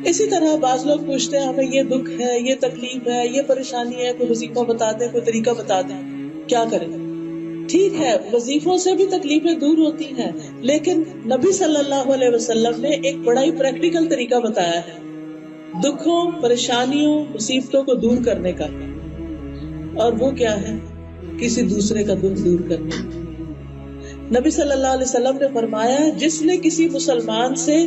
اسی طرح بعض لوگ پوچھتے ہیں ہمیں یہ دکھ ہے، یہ تکلیف ہے، یہ پریشانی ہے، کوئی وظیفہ بتا دیں، کوئی طریقہ بتا دیں، کیا کریں؟ ٹھیک ہے، وظیفوں سے بھی تکلیفیں دور ہوتی ہیں، لیکن نبی صلی اللہ علیہ وسلم نے ایک بڑا ہی پریکٹیکل طریقہ بتایا ہے دکھوں، پریشانیوں، مصیبتوں کو دور کرنے کا، اور وہ کیا ہے؟ کسی دوسرے کا دکھ دور کرنا۔ نبی صلی اللہ علیہ وسلم نے فرمایا جس نے کسی مسلمان سے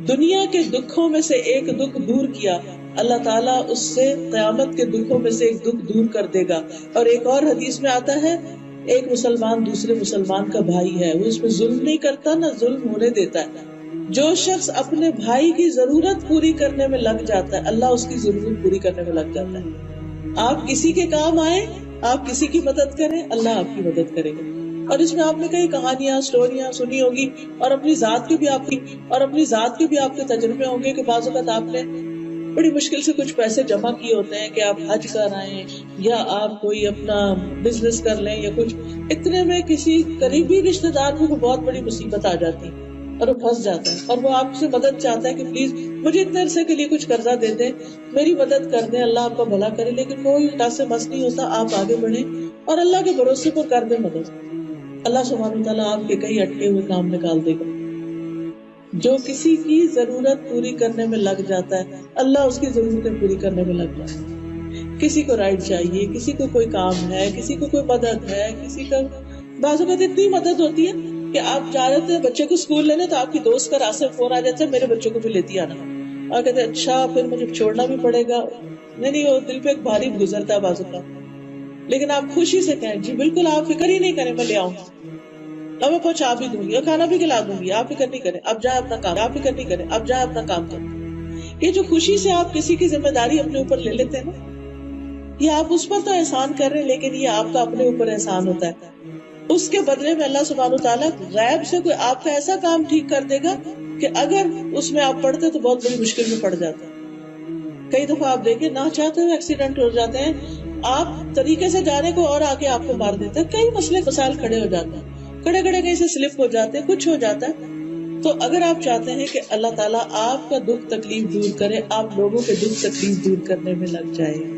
دنیا کے دکھوں میں سے ایک دکھ دور کیا، اللہ تعالیٰ اس سے قیامت کے دکھوں میں سے ایک دکھ دور کر دے گا۔ اور ایک اور حدیث میں آتا ہے ایک مسلمان دوسرے مسلمان کا بھائی ہے، وہ اس پہ ظلم نہیں کرتا، نہ ظلم ہونے دیتا ہے۔ جو شخص اپنے بھائی کی ضرورت پوری کرنے میں لگ جاتا ہے، اللہ اس کی ضرورت پوری کرنے میں لگ جاتا ہے۔ آپ کسی کے کام آئیں، آپ کسی کی مدد کریں، اللہ آپ کی مدد کرے گا۔ اور اس میں آپ نے کئی کہانیاں، سٹوریاں سنی ہوگی، اور اپنی ذات کے بھی آپ کے تجربے ہوں گے کہ بعض اوقات آپ نے بڑی مشکل سے کچھ پیسے جمع کیے ہوتے ہیں کہ آپ حج کر آئیں یا آپ کوئی اپنا بزنس کر لیں یا کچھ، اتنے میں کسی قریبی رشتے دار کو بہت بڑی مصیبت آ جاتی اور وہ پھنس جاتا ہے اور وہ آپ سے مدد چاہتا ہے کہ پلیز مجھے اتنے عرصے کے لیے کچھ قرضہ دے دیں، میری مدد کر دیں، اللہ آپ کا بھلا کرے۔ لیکن کوئی ٹاس مس نہیں ہوتا، آپ آگے بڑھیں اور اللہ کے بھروسے پر کر دیں مدد، اللہ سبحانہ وتعالیٰ آپ کے کئی اٹکے ہوئے کام نکال دے گا۔ جو کسی کی ضرورت پوری کرنے میں لگ جاتا ہے، اللہ اس کی ضرورتیں پوری کرنے میں لگ جاتا ہے۔ کسی کو رائٹ چاہیے، کسی کو کوئی کام ہے، کسی کو کوئی مدد ہے، کسی کا بعض اوقات اتنی مدد ہوتی ہے کہ آپ جا رہے تھے بچے کو اسکول لینے تو آپ کی دوست کا راستے فون آ جاتا ہے میرے بچوں کو بھی لیتی آنا، اور کہتے ہیں اچھا پھر مجھے چھوڑنا بھی پڑے گا، نہیں وہ دل پہ ایک بھاری گزرتا ہے بعض اوقات۔ لیکن آپ خوشی سے کہیں جی بالکل آپ فکر ہی نہیں کریں، میں لے آؤں گا، اب میں پہنچا بھی دوں گی اور کھانا بھی کھلا دوں گی، آپ فکر نہیں کریں، اب جائیں اپنا کام، آپ فکر نہیں کریں، اب جائیں اپنا کام کریں۔ یہ جو خوشی سے آپ کسی کی ذمہ داری اپنے اوپر لے لیتے ہیں نا، یہ آپ اس پر تو احسان کر رہے ہیں لیکن یہ آپ کا اپنے اوپر احسان ہوتا ہے۔ اس کے بدلے میں اللہ سبحانہ وتعالیٰ غیب سے کوئی آپ کا ایسا کام ٹھیک کر دے گا کہ اگر اس میں آپ پڑتے تو بہت بڑی مشکل میں پڑ جاتے ہیں۔ کئی دفعہ آپ دیکھیں نہ چاہتے ہوئے ایکسیڈنٹ ہو جاتے ہیں، آپ طریقے سے جانے کو اور آگے آپ کو مار دیتے ہیں، کئی مسئلے مسائل کھڑے ہو جاتے ہیں، کھڑے کہیں سے سلپ ہو جاتے ہیں، کچھ ہو جاتا ہے۔ تو اگر آپ چاہتے ہیں کہ اللہ تعالیٰ آپ کا دکھ تکلیف دور کرے، آپ لوگوں کے دکھ تکلیف دور کرنے میں لگ جائے۔